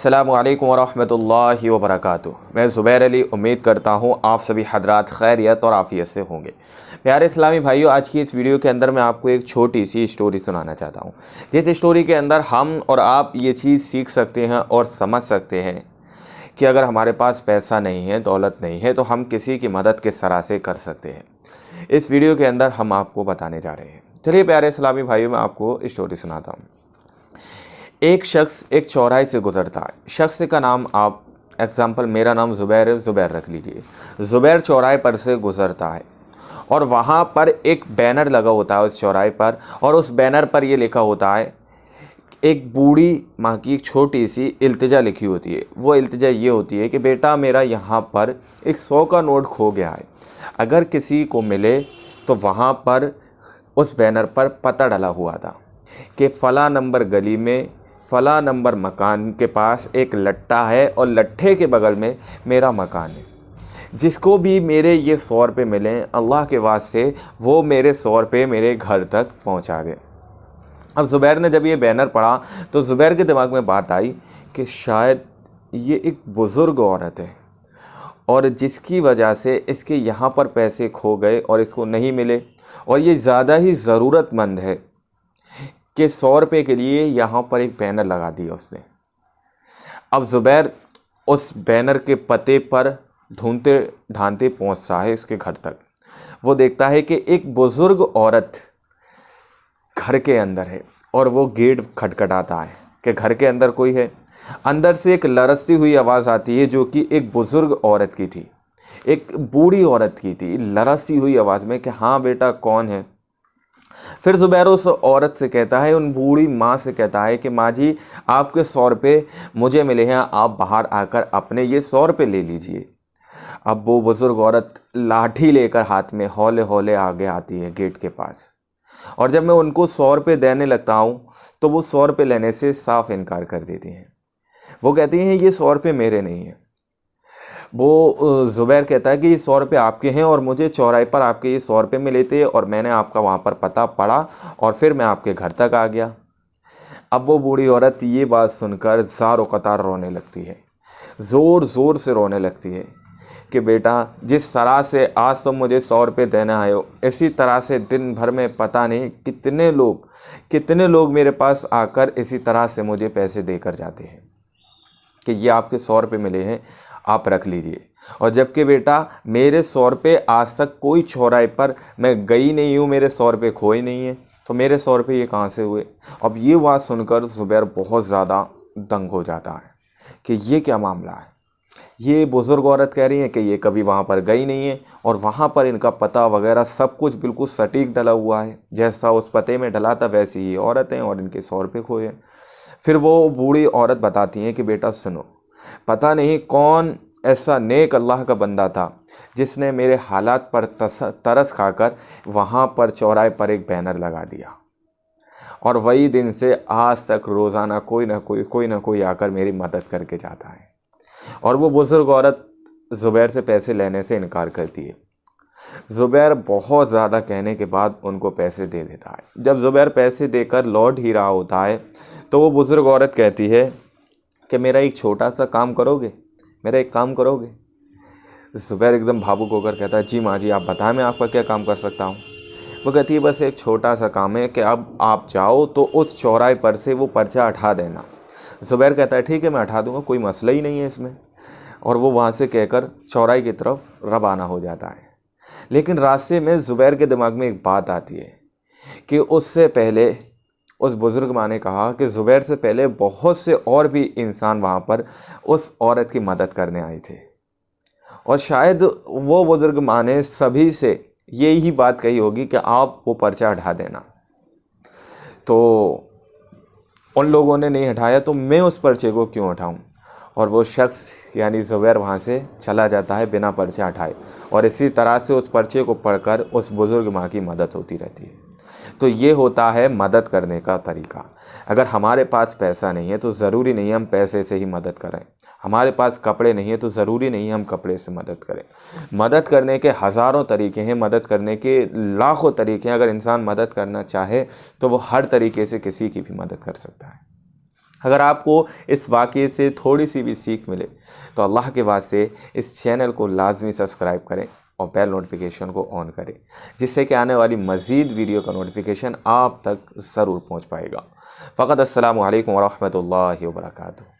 अस्सलामुअलैकुम वरहमतुल्लाहि वबरकातुहू। मैं ज़ुबैर अली उम्मीद करता हूँ आप सभी हज़रात खैरियत और आफ़ियत से होंगे। प्यारे इस्लामी भाइयों, आज की इस वीडियो के अंदर मैं आपको एक छोटी सी स्टोरी सुनाना चाहता हूँ, जिस स्टोरी के अंदर हम और आप ये चीज़ सीख सकते हैं और समझ सकते हैं कि अगर हमारे पास पैसा नहीं है, दौलत नहीं है, तो हम किसी की मदद किस तरह से कर सकते हैं। इस वीडियो के अंदर हम आपको बताने जा रहे हैं। चलिए प्यारे इस्लामी भाइयों, मैं आपको स्टोरी सुनाता हूँ। एक शख्स एक चौराहे से गुजरता है। शख्स का नाम, आप एग्जाम्पल मेरा नाम ज़ुबैर है, ज़ुबैर रख लीजिए। ज़ुबैर चौराहे पर से गुजरता है और वहाँ पर एक बैनर लगा होता है उस चौराहे पर, और उस बैनर पर ये लिखा होता है, एक बूढ़ी माँ की एक छोटी सी इल्तिजा लिखी होती है। वो इल्तिजा ये होती है कि बेटा, मेरा यहाँ पर एक 100 का नोट खो गया है, अगर किसी को मिले तो वहाँ पर उस बैनर पर पता डला हुआ था कि फ़लाँ नंबर गली में फ़लाँ नंबर मकान के पास एक लट्टा है और लट्ठे के बगल में मेरा मकान है। जिसको भी मेरे ये 100 रुपये मिले, अल्लाह के वास्ते वो मेरे 100 रुपये मेरे घर तक पहुंचा दे। अब ज़ुबैर ने जब ये बैनर पढ़ा तो ज़ुबैर के दिमाग में बात आई कि शायद ये एक बुज़ुर्ग औरत है और जिसकी वजह से इसके यहाँ पर पैसे खो गए और इसको नहीं मिले, और ये ज़्यादा ही ज़रूरतमंद है कि 100 रुपये के लिए यहाँ पर एक बैनर लगा दिया उसने। अब ज़ुबैर उस बैनर के पते पर ढूंढते ढांढते पहुँचता है उसके घर तक। वो देखता है कि एक बुज़ुर्ग औरत घर के अंदर है और वो गेट खटखटाता है कि घर के अंदर कोई है। अंदर से एक लरसती हुई आवाज़ आती है, जो कि एक बुज़ुर्ग औरत की थी, एक बूढ़ी औरत की थी, लरसती हुई आवाज़ में कि हाँ बेटा, कौन है। फिर ज़ुबैर उस औरत से कहता है, उन बूढ़ी माँ से कहता है कि माँ जी, आपके 100 रुपये मुझे मिले हैं, आप बाहर आकर अपने ये 100 रुपये ले लीजिए। अब वो बुज़ुर्ग औरत लाठी लेकर हाथ में हौले हौले आगे आती है गेट के पास, और जब मैं उनको 100 रुपये देने लगता हूँ तो वो 100 रुपये लेने से साफ इनकार कर देती हैं। वो कहती हैं ये 100 रुपये मेरे नहीं हैं। वो ज़ुबैर कहता है कि ये 100 रुपये आपके हैं और मुझे चौराहे पर आपके ये 100 रुपये मिले थे और मैंने आपका वहाँ पर पता पढ़ा और फिर मैं आपके घर तक आ गया। अब वो बूढ़ी औरत ये बात सुनकर ज़ारो कतार रोने लगती है, ज़ोर ज़ोर से रोने लगती है कि बेटा, जिस तरह से आज तुम मुझे 100 रुपये देना आए हो, इसी तरह से दिन भर में पता नहीं कितने लोग मेरे पास आकर इसी तरह से मुझे पैसे देकर जाते हैं कि ये आपके 100 रुपये मिले हैं, आप रख लीजिए। और जबकि बेटा, मेरे 100 रुपये आज तक कोई चौराहे पर मैं गई नहीं हूँ, मेरे 100 रुपये खोए नहीं हैं, तो मेरे 100 रुपये ये कहाँ से हुए। अब ये बात सुनकर ज़ुबैर बहुत ज़्यादा दंग हो जाता है कि ये क्या मामला है। ये बुज़ुर्ग औरत कह रही है कि ये कभी वहाँ पर गई नहीं है और वहाँ पर इनका पता वगैरह सब कुछ बिल्कुल सटीक डला हुआ है, जैसा उस पते में डला था वैसी ही औरत हैं और इनके 100 रुपये खोए हैं। फिर वो बूढ़ी औरत बताती हैं कि बेटा सुनो, पता नहीं कौन ऐसा नेक अल्लाह का बंदा था जिसने मेरे हालात पर तरस खाकर वहाँ पर चौराहे पर एक बैनर लगा दिया, और वही दिन से आज तक रोज़ाना कोई ना कोई आकर मेरी मदद करके जाता है। और वो बुज़ुर्ग औरत ज़ुबैर से पैसे लेने से इनकार करती है। ज़ुबैर बहुत ज़्यादा कहने के बाद उनको पैसे दे देता है। जब ज़ुबैर पैसे देकर लौट ही रहा होता है तो वो बुज़ुर्ग औरत कहती है कि मेरा एक छोटा सा काम करोगे, मेरा एक काम करोगे। ज़ुबैर एकदम भावुक होकर कहता है, जी माँ जी, आप बताएं मैं आपका क्या काम कर सकता हूँ। वो कहती है, बस एक छोटा सा काम है कि अब आप जाओ तो उस चौराहे पर से वो पर्चा हटा देना। ज़ुबैर कहता है, ठीक है, मैं हटा दूँगा, कोई मसला ही नहीं है इसमें। और वो वहाँ से कहकर चौराहे की तरफ रवाना हो जाता है। लेकिन रास्ते में ज़ुबैर के दिमाग में एक बात आती है कि उससे पहले उस बुज़ुर्ग माँ ने कहा कि ज़ुबैर से पहले बहुत से और भी इंसान वहाँ पर उस औरत की मदद करने आए थे, और शायद वो बुज़ुर्ग माँ ने सभी से यही बात कही होगी कि आप वो पर्चा हटा देना। तो उन लोगों ने नहीं हटाया तो मैं उस पर्चे को क्यों हटाऊं। और वो शख्स यानी ज़ुबैर वहाँ से चला जाता है बिना पर्चे हटाए, और इसी तरह से उस पर्चे को पढ़कर उस बुज़ुर्ग माँ की मदद होती रहती है। तो ये होता है मदद करने का तरीका। अगर हमारे पास पैसा नहीं है तो ज़रूरी नहीं है हम पैसे से ही मदद करें। हमारे पास कपड़े नहीं है तो ज़रूरी नहीं है हम कपड़े से मदद करें। मदद करने के हज़ारों तरीके हैं, मदद करने के लाखों तरीके हैं। अगर इंसान मदद करना चाहे तो वो हर तरीके से किसी की भी मदद कर सकता है। अगर आपको इस वाक़ये से थोड़ी सी भी सीख मिले तो अल्लाह के वास्ते इस चैनल को लाजमी सब्सक्राइब करें और बेल नोटिफिकेशन को ऑन करें, जिससे कि आने वाली मज़ीद वीडियो का नोटिफिकेशन आप तक ज़रूर पहुंच पाएगा। फ़कत अस्सलामु अलैकुम व रहमतुल्लाहि व बरकातुहू।